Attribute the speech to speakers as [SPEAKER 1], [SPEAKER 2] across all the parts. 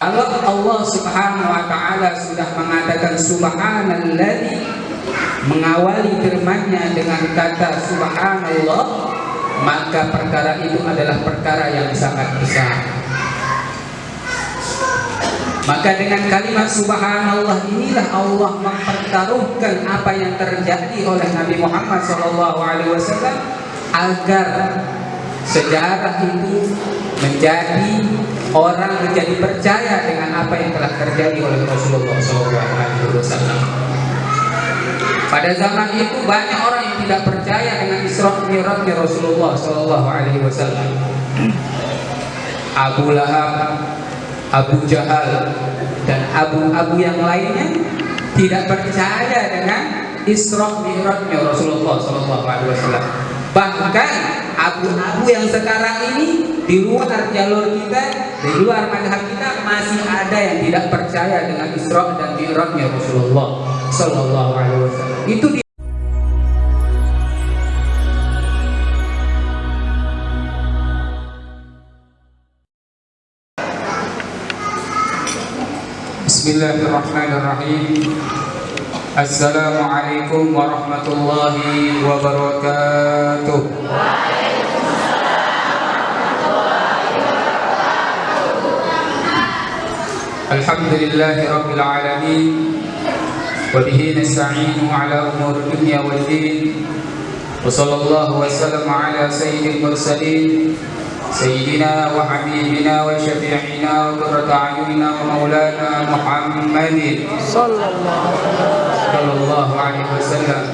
[SPEAKER 1] Kalau Allah Subhanahu wa taala sudah mengatakan subhanalladzi, mengawali firman-Nya dengan kata subhanallah, maka perkara itu adalah perkara yang sangat besar. Maka dengan kalimat subhanallah inilah Allah mempertaruhkan apa yang terjadi oleh Nabi Muhammad SAW agar sejarah itu menjadi percaya dengan apa yang telah terjadi oleh Rasulullah SAW. Pada zaman itu banyak orang yang tidak percaya dengan Isra Mi'rajnya Rasulullah SAW. Abu Lahab, Abu Jahal, dan abu-abu yang lainnya tidak percaya dengan Isra Mi'rajnya Rasulullah SAW. Bahkan abu-abu yang sekarang ini di luar jalur kita, di luar madhab kita, masih ada yang tidak percaya dengan Isra dan Mi'rajnya Rasulullah SAW. Itu di Bismillahirrahmanirrahim. Assalamualaikum warahmatullahi wabarakatuh. Alhamdulillahi rabbil alamin, wa bihi nasta'inu ala umuri dunya wad din, wa sallallahu wa sallama ala sayyidil mursalin sayyidina wa habibina wa syafi'ina wa qurrata a'yunina wa maulana Muhammadin sallallahu alaihi wasallam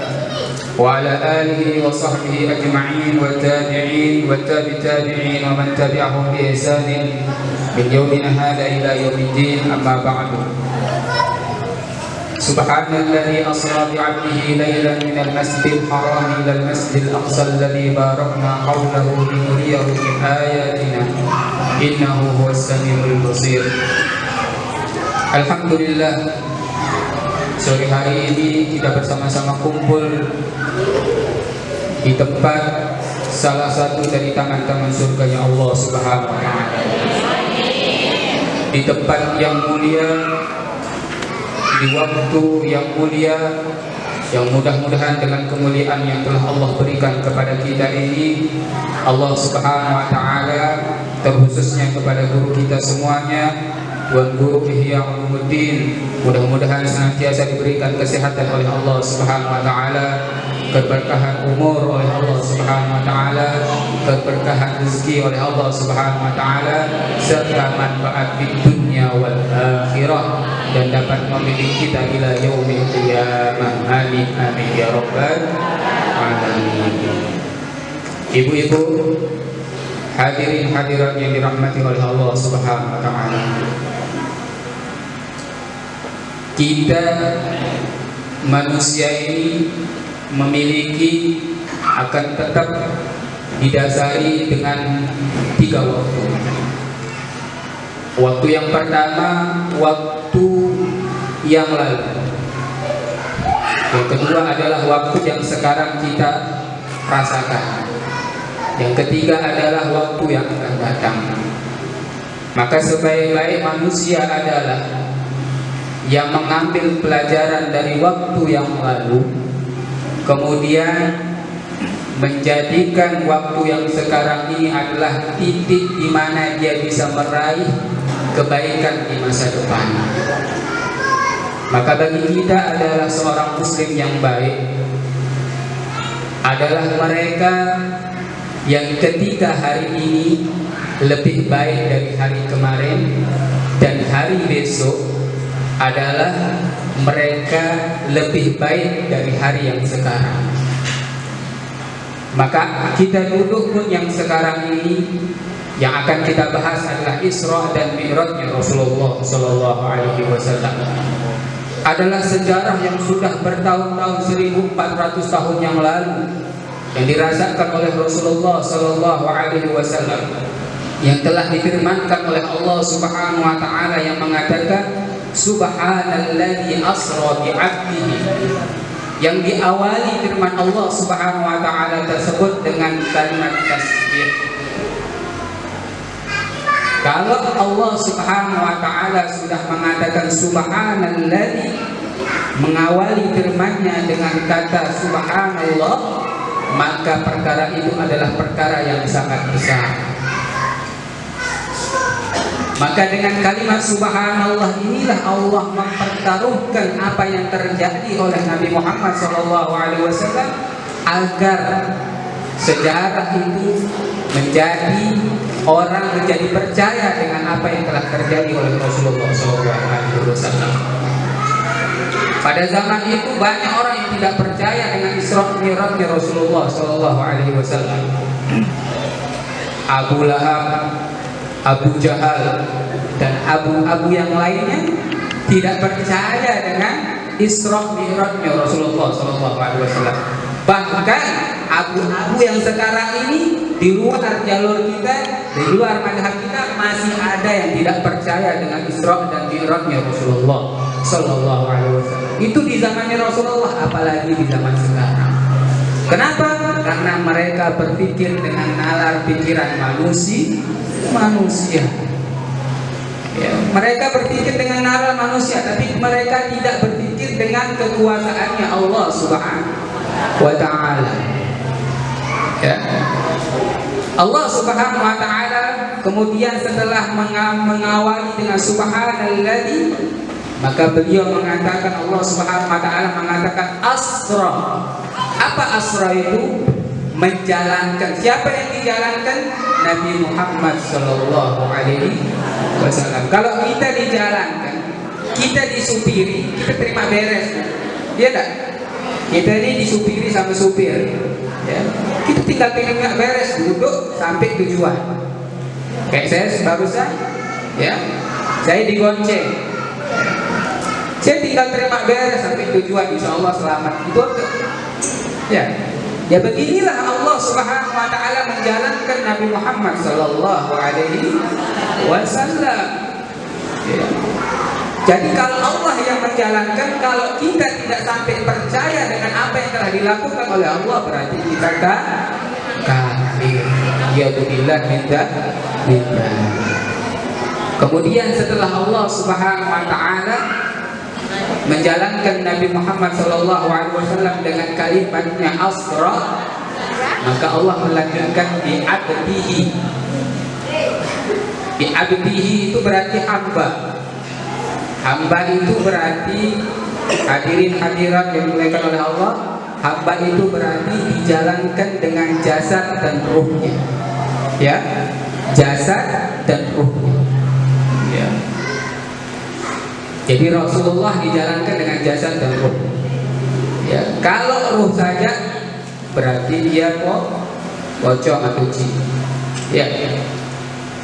[SPEAKER 1] wa ala alihi wa sahbihi ajma'in wa tabi'in wa tabi'in wa man tabi'ahum bi ihsanin min yawmina hadha ila yaumiddin, amma ba'du. Subhanalladzi asra bi'abdihi laylan minal masjidil haram ilal masjidil aqsa alladzi barakna hawlahu linuriyahu min ayatina innahu huwas samiul basir. Alhamdulillah, sore hari ini kita bersama-sama kumpul di tempat salah satu dari taman-taman surganya Allah Subhanahu wa taala, di tempat yang mulia, di waktu yang mulia, yang mudah-mudahan dengan kemuliaan yang telah Allah berikan kepada kita ini, Allah Subhanahu wa taala terkhususnya kepada guru kita semuanya, Tuan Guru Ihya Ulumuddin, mudah-mudahan senantiasa diberikan kesehatan oleh Allah Subhanahu wa taala, keberkahan umur oleh Allah Subhanahu wa taala, keberkahan rezeki oleh Allah Subhanahu wa taala, serta manfaat di dunia wal akhirah, dan dapat memilih kita ila yaumil qiyamah. Amin amin ya rabbal alamin. Ibu-ibu, hadirin hadirat yang dirahmati oleh Allah Subhanahu wa taala, kita manusia ini memiliki, akan tetap didasari dengan 3 waktu. Waktu yang pertama, waktu yang lalu. Yang kedua adalah waktu yang sekarang kita rasakan. Yang ketiga adalah waktu yang akan datang. Maka sebaik-baik manusia adalah yang mengambil pelajaran dari waktu yang lalu, kemudian menjadikan waktu yang sekarang ini adalah titik di mana dia bisa meraih kebaikan di masa depan. Maka bagi kita adalah seorang muslim yang baik adalah mereka yang ketika hari ini lebih baik dari hari kemarin, dan hari besok adalah mereka lebih baik dari hari yang sekarang. Maka kita duduk pun yang sekarang ini, yang akan kita bahas adalah Isra dan Mi'rajnya Rasulullah Sallallahu Alaihi Wasallam. Adalah sejarah yang sudah bertahun-tahun, 1400 tahun yang lalu, yang dirasakan oleh Rasulullah Sallallahu Alaihi Wasallam, yang telah difirmankan oleh Allah Subhanahu Wa Taala yang mengatakan Subhanalladzi asra bi'abdihi, yang diawali firman Allah Subhanahu wa taala tersebut dengan kalimat tasbih. Kalau Allah Subhanahu wa taala sudah mengatakan subhanalladzi, mengawali firman-Nya dengan kata subhanallah, maka perkara itu adalah perkara yang sangat besar. Maka dengan kalimat subhanallah inilah Allah mempertaruhkan apa yang terjadi oleh Nabi Muhammad SAW agar sejarah itu orang menjadi percaya dengan apa yang telah terjadi oleh Rasulullah SAW. Pada zaman itu banyak orang yang tidak percaya dengan Isra Mi'rajnya Rasulullah SAW. Abu Lahab, Abu Jahal, dan abu-abu yang lainnya tidak percaya dengan Isra Mi'rajnya Rasulullah SAW. Bahkan abu-abu yang sekarang ini di luar jalur kita, di luar madhab kita, masih ada yang tidak percaya dengan Isra dan Mi'rajnya Rasulullah SAW. Itu di zamannya Rasulullah, apalagi di zaman sekarang. Kenapa? Karena mereka berpikir dengan nalar pikiran manusia. Ya, mereka berpikir dengan nalar manusia, tapi mereka tidak berpikir dengan kekuasaannya Allah Subhanahu wa ta'ala. Ya. Allah Subhanahu wa ta'ala kemudian setelah mengawali dengan subhanalladzi, maka beliau mengatakan, Allah Subhanahu wa ta'ala mengatakan asra. Apa asra itu? Menjalankan. Siapa yang dijalankan? Nabi Muhammad sallallahu alaihi wasallam. Kalau kita dijalankan, kita disupiri, kita terima beres. Dia enggak? Kita ini disupiri sama supir, ya. Kita tinggal terima beres, duduk sampai tujuan. Kayak saya barusan, ya, saya digonceng, saya tinggal terima beres sampai tujuan, insya Allah selamat. Itu ya. Ya beginilah Allah Subhanahu wa ta'ala menjalankan Nabi Muhammad sallallahu alaihi wasallam. Ya. Jadi kalau Allah yang menjalankan, kalau kita tidak sampai percaya dengan apa yang telah dilakukan oleh Allah, berarti kita kafir. Ya billah minta. Kemudian setelah Allah Subhanahu wa ta'ala menjalankan Nabi Muhammad SAW dengan kalimatnya asra, maka Allah melanjutkan bi'abdihi. Bi'abdihi itu berarti hamba. Hamba itu berarti, hadirin hadirat yang dimuliakan oleh Allah, hamba itu berarti dijalankan dengan jasad dan ruhnya. Ya, jasad dan ruhnya. Ya. Jadi Rasulullah dijalankan dengan jasad dan ruh. Ya, kalau ruh saja berarti dia pocong atau jin. Ya.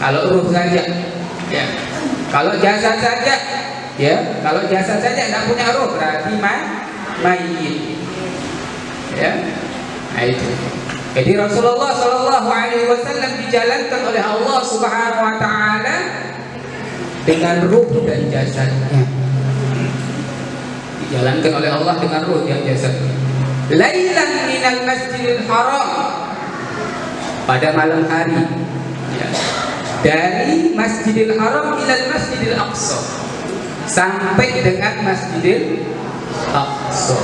[SPEAKER 1] Kalau ruh saja, ya. Kalau jasad saja, ya. Kalau jasad saja tidak punya ruh berarti mayit. Ya. Nah, itu. Jadi Rasulullah SAW dijalankan oleh Allah Subhanahu wa ta'ala dengan ruh dan jasadnya. Dijalankan oleh Allah dengan ruh dan jasadnya. Lailan minal masjidil haram, pada malam hari, ya. Dari Masjidil Haram ilal Masjidil Aqsa, sampai dengan Masjidil Aqsa.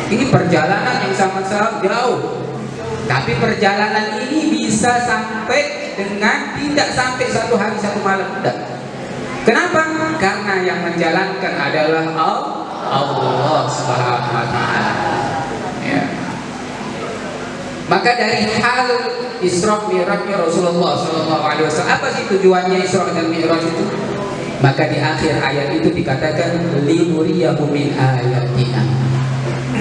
[SPEAKER 1] Ini perjalanan yang sangat jauh. Tapi perjalanan ini bisa sampai dengan tidak sampai 1 hari 1 malam, tidak. Kenapa? Karena yang menjalankan adalah Allah Subhanahu wa ta'ala. Ya. Maka dari hal Isra Mi'rajnya Rasulullah SAW, apa sih tujuannya Isra dan Mi'raj itu? Maka di akhir ayat itu dikatakan linuriyahu min ayatina,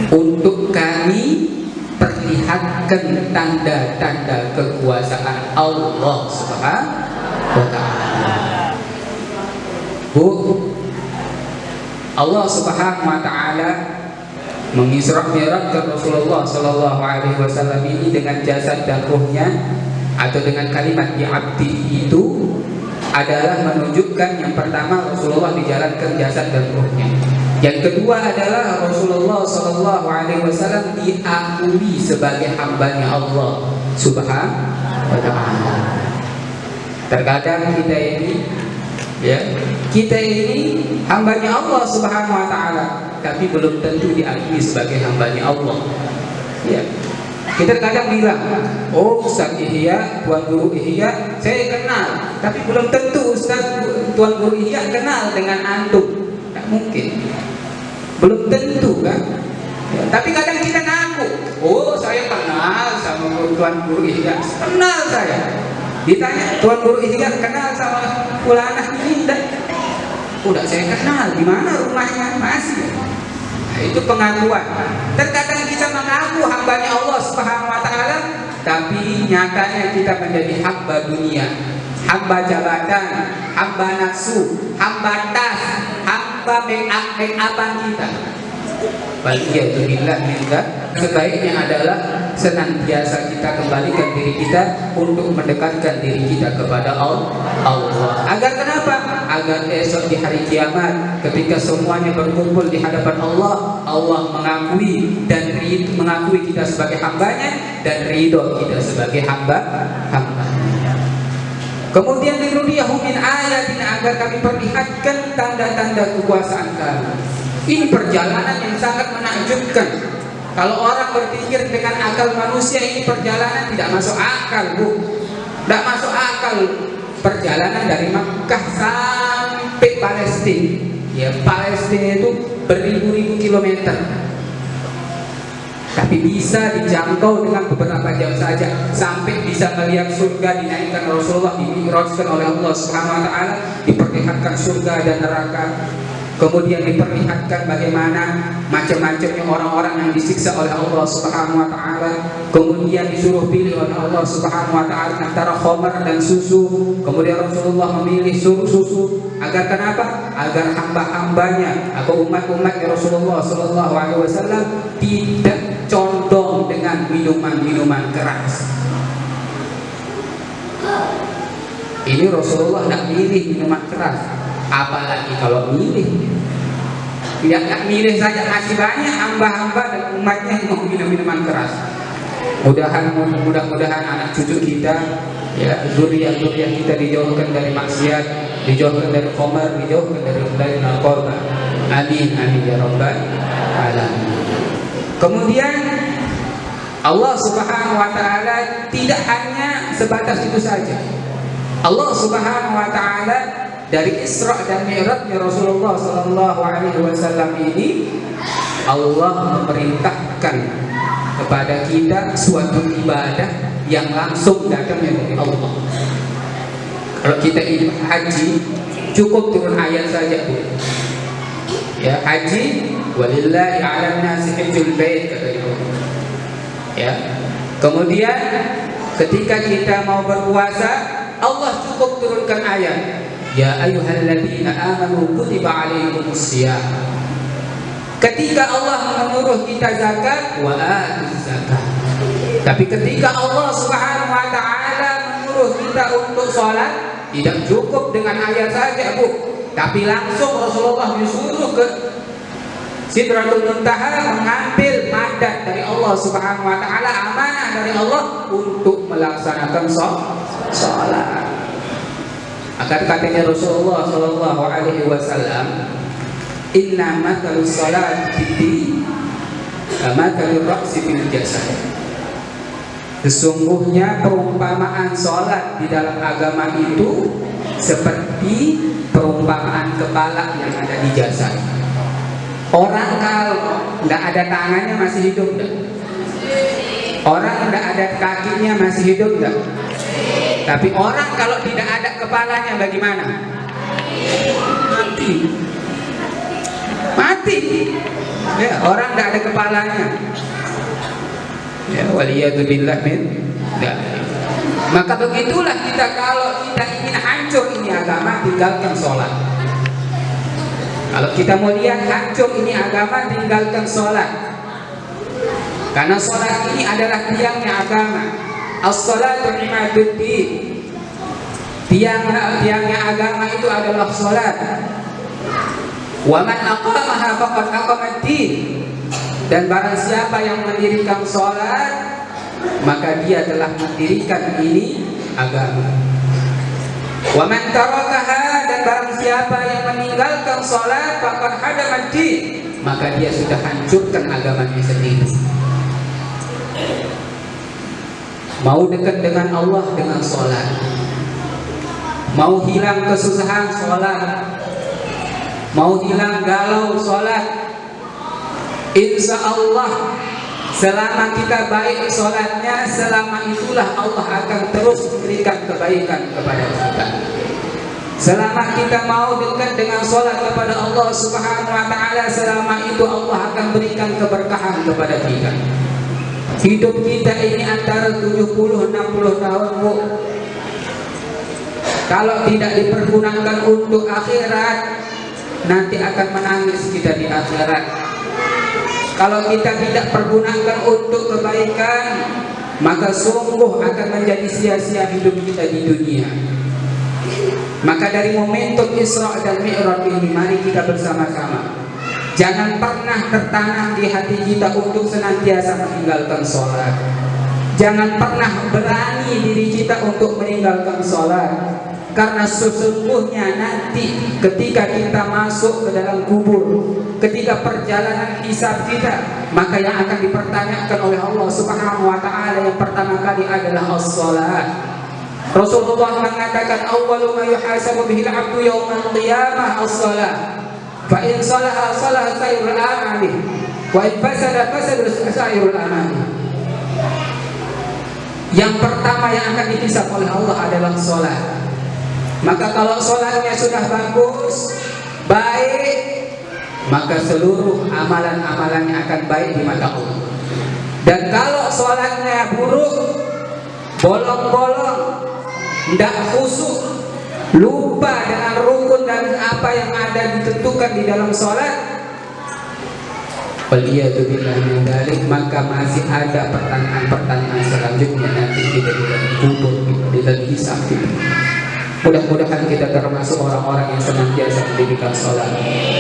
[SPEAKER 1] untuk kami perlihatkan tanda-tanda kekuasaan Allah Subhanahu wa ta'ala. Allah Subhanahu wa ta'ala mengisra mi'rajkan Rasulullah sallallahu alaihi wasallam ini dengan jasad dan ruhnya, atau dengan kalimat bi'abdi itu adalah menunjukkan yang pertama Rasulullah dijalankan jasad dan ruhnya. Yang kedua adalah Rasulullah sallallahu alaihi wasallam diakui sebagai hambanya Allah Subhanahu wa ta'ala. Terkadang kita ini hambanya Allah Subhanahu wa taala, tapi belum tentu diakui sebagai hambanya Allah. Ya. Kita terkadang bilang, oh Ustaz Ihya, Tuan Guru Ihya, saya kenal, tapi belum tentu Ustaz Tuan Guru Ihya kenal dengan antum. Tak mungkin. Belum tentu kan? Ya, tapi kadang kita ngaku, oh saya kenal sama Tuan Guru Ihya, kenal saya. Ditanya, Tuan Guru Ihya kenal sama fulanah ini? Udah saya kenal, di mana rumahnya? Masih. Nah, itu pengakuan. Terkadang kita mengaku hambanya Allah Subhanahu wa taala, tapi nyatanya kita menjadi hamba dunia, hamba jabatan, hamba nafsu, hamba tas, hamba make-up-make-upan kita. Waliyadzubillah minka. Sebaiknya adalah senantiasa kita kembalikan diri kita untuk mendekatkan diri kita kepada Allah. Agar kenapa? Agar esok di hari kiamat ketika semuanya berkumpul di hadapan Allah, Allah mengakui kita sebagai hambanya dan ridho kita sebagai hamba. Kemudian dinuriyahu min ayatina, agar kami perlihatkan tanda-tanda kekuasaan kami. Ini perjalanan yang sangat menakjubkan. Kalau orang berpikir dengan akal manusia, ini perjalanan tidak masuk akal, Bu. Tidak masuk akal perjalanan dari Makkah sampai Palestina. Ya, Palestina itu beribu-ribu kilometer. Tapi bisa dijangkau dengan beberapa jam saja, sampai bisa melihat surga dinaikkan Rasulullah, dimi'rajkan oleh Allah Subhanahu wa taala, diperlihatkan surga dan neraka. Kemudian diperlihatkan bagaimana macam-macamnya orang-orang yang disiksa oleh Allah Subhanahu wa taala. Kemudian disuruh pilih oleh Allah Subhanahu wa taala antara khamar dan susu. Kemudian Rasulullah memilih susu. Agar kenapa? Agar hamba-hambanya atau umat-umatnya Rasulullah sallallahu alaihi wasallam tidak condong dengan minuman-minuman keras. Ini Rasulullah tidak milih minuman keras, apalagi kalau milih. Tidak milih saja, masih banyak hamba-hamba dan umatnya yang mau minum minuman keras. Mudah-mudahan anak cucu kita, ya, zuriat-zuriat kita dijauhkan dari maksiat, dijauhkan dari khamar, dijauhkan dari narkoba. Amin amin ya rabbal alamin. Kemudian Allah Subhanahu wa taala tidak hanya sebatas itu saja. Allah Subhanahu wa taala dari Isra dan Mi'rajnya Rasulullah sallallahu alaihi wasallam ini, Allah memerintahkan kepada kita suatu ibadah yang langsung datangnya dari Allah. Kalau kita ingin haji, cukup turun ayat saja, Bu. Ya, haji walillahi 'alan nasi hajjul bait, kata Allah. Ya. Kemudian ketika kita mau berpuasa, Allah cukup turunkan ayat, ya ayyuhalladzina amanu kutiba 'alaikumusiyam. Ketika Allah menyuruh kita zakat, wa atuz zakat. Tapi ketika Allah Subhanahu wa taala menyuruh kita untuk sholat, tidak cukup dengan ayat saja, Bu, tapi langsung Rasulullah disuruh ke Sidratul Muntaha mengambil mandat dari Allah Subhanahu wa taala, amanah dari Allah untuk melaksanakan sholat. Akan katanya Rasulullah sallallahu alaihi wasallam, inna mathalus salat fid mathalur ra'si fil jasad. Sesungguhnya perumpamaan sholat di dalam agama itu seperti perumpamaan kepala yang ada di jasad. Orang kalau tidak ada tangannya masih hidup enggak? Orang tidak ada kakinya masih hidup enggak? Tapi orang kalau tidak ada kepalanya bagaimana? Mati. Ya, orang tidak ada kepalanya. Ya, waliyadzubillah min. Maka begitulah kita, kalau kita ingin hancur ini agama, tinggalkan sholat. Kalau kita mau lihat hancur ini agama, tinggalkan sholat. Karena sholat ini adalah tiangnya agama. As-salatu imaduddin. Tiangnya agama itu adalah sholat. Wa man aqamaha faqad aqamad-din. Dan barang siapa yang mendirikan sholat, maka dia telah mendirikan ini agama. Wa man tarakaha, dan barang siapa yang meninggalkan salat faqad hadama ad-din, maka dia sudah hancurkan agamanya sendiri. Mau dekat dengan Allah dengan salat, mau hilang kesusahan salat, mau hilang galau salat, insya Allah selama kita baik sholatnya, selama itulah Allah akan terus memberikan kebaikan kepada kita. Selama kita mau dekat dengan sholat kepada Allah Subhanahu wa ta'ala, selama itu Allah akan berikan keberkahan kepada kita. Hidup kita ini antara 70-60 tahun, Bu. Kalau tidak dipergunakan untuk akhirat, nanti akan menangis kita di akhirat. Kalau kita tidak pergunakan untuk kebaikan, maka sungguh akan menjadi sia-sia hidup kita di dunia. Maka dari momentum Isra dan Mi'raj ini, mari kita bersama-sama jangan pernah tertanam di hati kita untuk senantiasa meninggalkan sholat. Jangan pernah berani diri kita untuk meninggalkan sholat. Karena sesungguhnya nanti ketika kita masuk ke dalam kubur, ketika perjalanan hisab kita, maka yang akan dipertanyakan oleh Allah Subhanahu wa ta'ala yang pertama kali adalah as-salat. Rasulullah mengatakan awwalu ma yuhasabu bihil 'abdu yaumal qiyamah as-salat. Fa in salaha salaha sairul a'mali wa in fasada fasada sairul a'mali. Yang pertama yang akan dihisab oleh Allah adalah salat. Maka kalau sholatnya sudah bagus, baik, maka seluruh amalan-amalannya akan baik di mata Allah. Dan kalau sholatnya buruk, bolong-bolong, tidak khusyuk, lupa dengan rukun dan apa yang ada ditentukan di dalam sholat, maka masih ada pertanyaan-pertanyaan selanjutnya nanti kita di dalam kubur, di dalam hisab kita. Mudah-mudahan kita termasuk orang-orang yang senantiasa mendirikan sholat.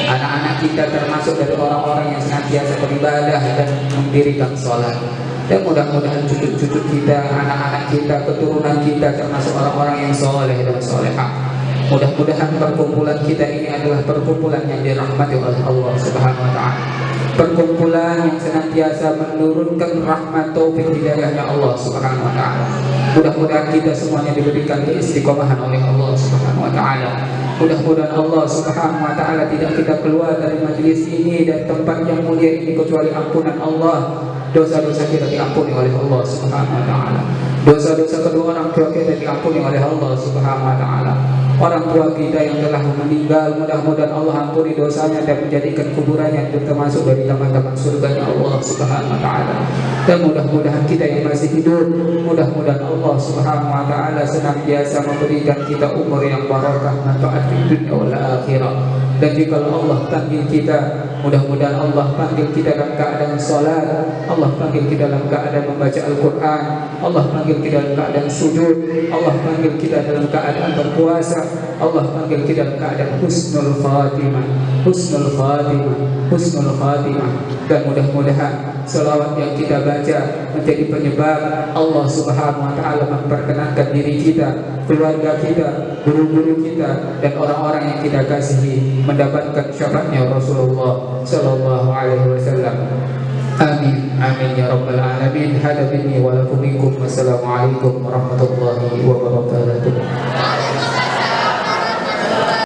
[SPEAKER 1] Anak-anak kita termasuk dari orang-orang yang senantiasa beribadah dan mendirikan sholat. Dan mudah-mudahan cucu-cucu kita, anak-anak kita, keturunan kita termasuk orang-orang yang soleh dan solehah. Mudah-mudahan perkumpulan kita ini adalah perkumpulan yang dirahmati oleh Allah Subhanahu wa ta'ala. Perkumpulan yang senantiasa menurunkan rahmat taufik hidayahnya Allah Subhanahu wa ta'ala. Mudah-mudahan kita semuanya diberikan keistiqomahan oleh Allah Subhanahu wa ta'ala. Mudah-mudahan Allah Subhanahu wa ta'ala tidak kita keluar dari majelis ini dan tempat yang mulia ini kecuali ampunan Allah. Dosa-dosa kita diampuni oleh Allah Subhanahu wa ta'ala. Dosa-dosa kedua orang tua kita diampuni oleh Allah Subhanahu wa ta'ala. Orang tua kita yang telah meninggal, mudah-mudahan Allah ampuni dosanya dan menjadikan kuburannya termasuk dari taman-taman surganya Allah Subhanahu wa ta'ala. Dan mudah-mudahan kita yang masih hidup, mudah-mudahan Allah Subhanahu wa ta'ala senantiasa memberikan kita umur yang barakah, manfaat di dunia wal akhirah. Dan jika Allah panggil kita, mudah-mudahan Allah panggil kita dalam keadaan salat, Allah panggil kita dalam keadaan membaca Al-Quran, Allah panggil kita dalam keadaan sujud, Allah panggil kita dalam keadaan berpuasa, Allah panggil kita dalam keadaan husnul khatimah, husnul khatimah, husnul khatimah. Dan mudah-mudahan selawat yang kita baca menjadi penyebab Allah Subhanahu wa ta'ala memperkenankan diri kita, keluarga kita, guru-guru kita, dan orang-orang yang kita kasihi mendapatkan syafaatnya Rasulullah sallallahu alaihi wasallam. Amin, amin ya rabbal alamin. Hada minni wa lakum minkum. Wassalamualaikum warahmatullahi wabarakatuh.